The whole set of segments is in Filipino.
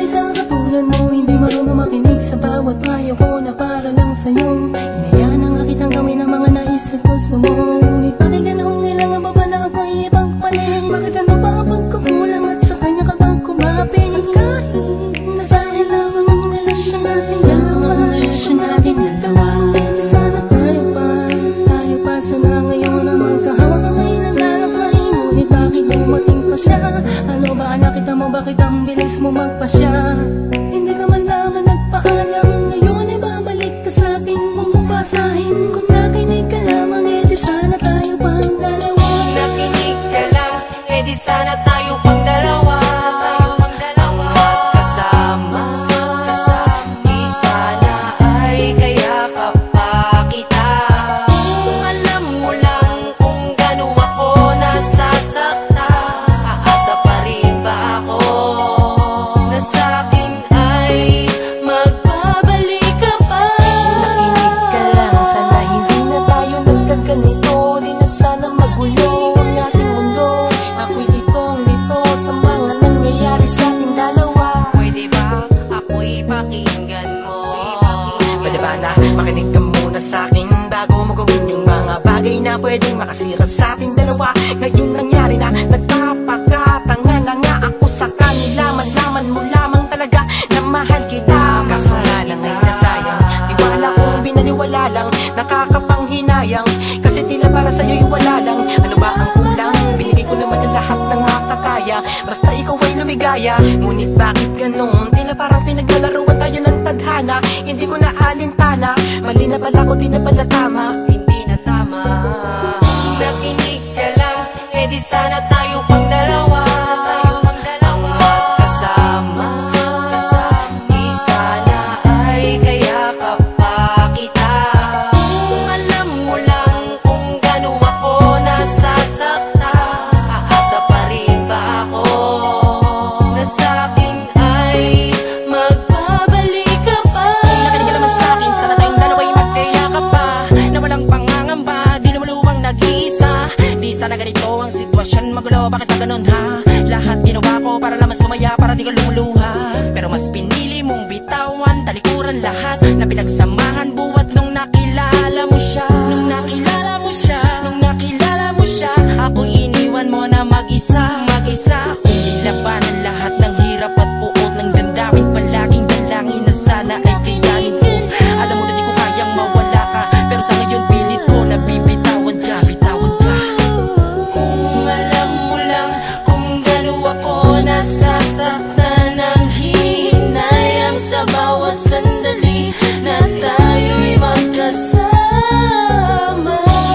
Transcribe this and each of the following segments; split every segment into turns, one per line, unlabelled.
isang katulad mo, hindi marunong makinig sa bawat payo ko na para lang sa'yo. Hinayaan na nga kitang gawin ang mga nais at gusto mo. Ngunit bakit ganun kailangan ba na ako'y ipagpalit? Bakit ano ba ang pagkukulang at sa kanya ka bang kumapit? At kahit nasa akin lamang ang relasyon natin dalawa, relasyon natin dalawa, pwede sana tayo pa sana ngayon ang magkahawak ang may naglalakay. Ngunit bakit dumating pa siya? Ano ba nakita mo, bakit ang bilis mo magpasya? Hindi ka man lamang nagpaalam, ngayon ay babalik ka sa'kin. Kung mabasahin, kung nakinig ka lamang, edi sana tayo pang dalawa.
Nakinig ka lang, edi sana tayo pang dalawa. Ang magkasama, di sana ay kayakap pa kita. Kung alam mo lang kung gaano ako nasasaktan, aasa pa rin ba ako na sa'kin ay magbabalik ka pa? Nakinig ka lang, sana hindi na tayo nagkaganito. Di na sana magulo ang ating mundo. Ako'y litong-lito sa mga nangyayari sa ating dalawa. Pwede ba ako'y pakinggan mo? Pwede ba na makinig ka muna sa'kin bago mo gawin yung mga bagay na pwedeng makasira sa ating dalawa? Ngayon nangyari na, nagpapakatanga na nga ako sa kanila. Malaman mo lamang talaga na mahal kita. Kaso nga lang ay nasayang, tiwala kong binaliwala lang, nakakapanghinayang. Kasi tila para sa'yo'y wala lang. Ano ba ang kulang? Binigay ko naman ang lahat ng makakaya, basta ikaw ay lumigaya. Ngunit bakit ganun? Tila parang pinaglalaruan tayo ng tadhana. Hindi ko na alintana, mali na pala ko, di na pala tama. Hindi na tama. Nakinig ka lang, edi sana tayo pang dalawa. Ang magkasama, di sana ay kayakap pa kita. Kung alam mo lang kung gaano ako nasasaktan, aasa pa rin ba ako na sa'kin ay magbabalik ka pa? Nakinig ka naman sa'kin, sana tayong dalawa'y magkayakap pa, na walang pangangamba, di lumuluwang nag-iisa. Di sana ganito ang sitwasyon, magulo, bakit na ganun ha? Lahat ginawa ko para lamang sumaya, para di ka lumuluha. Pero mas pinili mong bitawan, talikuran lahat na pinagsamahan buhat nung nakilala mo siya. Nung nakilala mo siya, nung nakilala mo siya, ako iniwan mo na mag-isa, mag-isa. Kung nilabanan lahat ng hirap at buot ng damdamin, palaging dalangin na sana ay kayanin ko. Alam mo na di ko kayang mawala ka, pero sa ngayon pilit ko na bibitawan ka, bitawan ka. Kung alam mo lang kung gaano ako nasasaktan ng hinayang sa bawat sandali na tayo'y magkasama.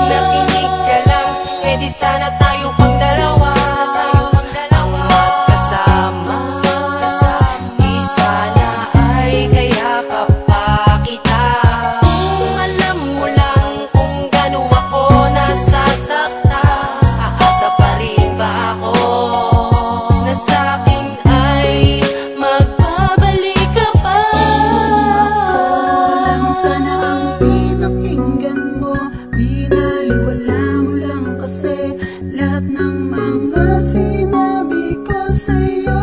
Nakinig ka lang, edi sana tayo pang dalawa. Ang magkasama, di sana ay kayakap pa kita. Kung alam mo lang kung gaano ako nasasaktan, aasa pa rin ba ako na sa'kin ay magbabalik ka pa?
Lang sana ang pinakinggan mo, binaliwala mo lang kasi lahat ng mga sinabi ko sa'yo.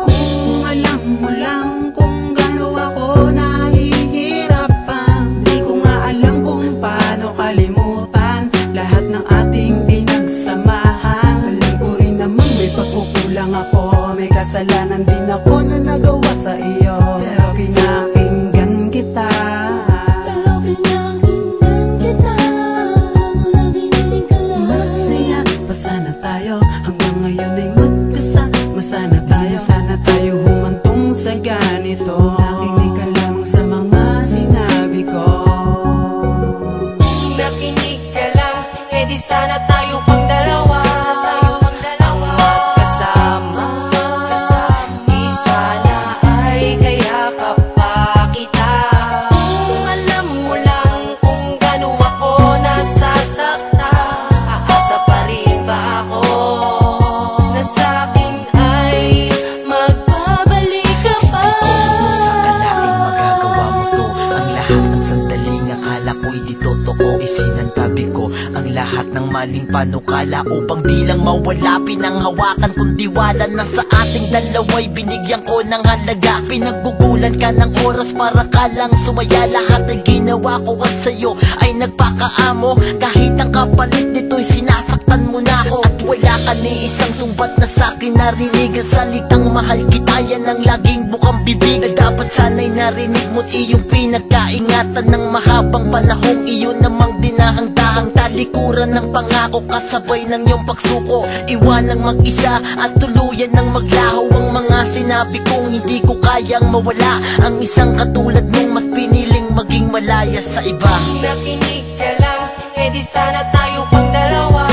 Kung alam mo lang kung gaano ako nahihirapan, di ko nga alam kung paano kalimutan lahat ng ating pinagsamahan. Alam ko rin namang may pagkukulang ako, may kasalanan din ako na nagawa sa iyo. Pero pinakinggan kita, pero pinakinggan kita. Kung nakinig ka lang, masaya pa sana tayo, hanggang ngayon ay magkasama sana tayo. Sana tayo humantong sa ganito, nakinig ka lamang sa mga sinabi ko.
Nakinig ka lang, edi sana tayo pang dalawa. Ang magkasama, di sana ay
ng maling panukala upang di lang mawala pinanghawakan kung tiwala na sa ating dalawa'y binigyan ko ng halaga. Pinaggugulan ka ng oras para ka lang sumaya. Lahat ng ginawa ko at sa'yo ay nagpakaamo. Kahit ang kapalit nito'y sinasaktan mo na ako. At wala ka ni isang sumbat na sa'kin narinig. Ang salitang mahal kita, yan ang laging bukang bibig na dapat sana'y narinig mo't iyong pinagkaingatan ng mahabang panahong iyon namang dinahang-dahang talikuran ng pangako kasabay ng iyong pagsuko. Iwanang mag-isa at tuluyan ng maglaho ang mga sinabi kong hindi ko kayang mawala. Ang isang katulad mong mas piniling maging malaya sa iba.
Nakinig ka lang, di sana tayo pang dalawa.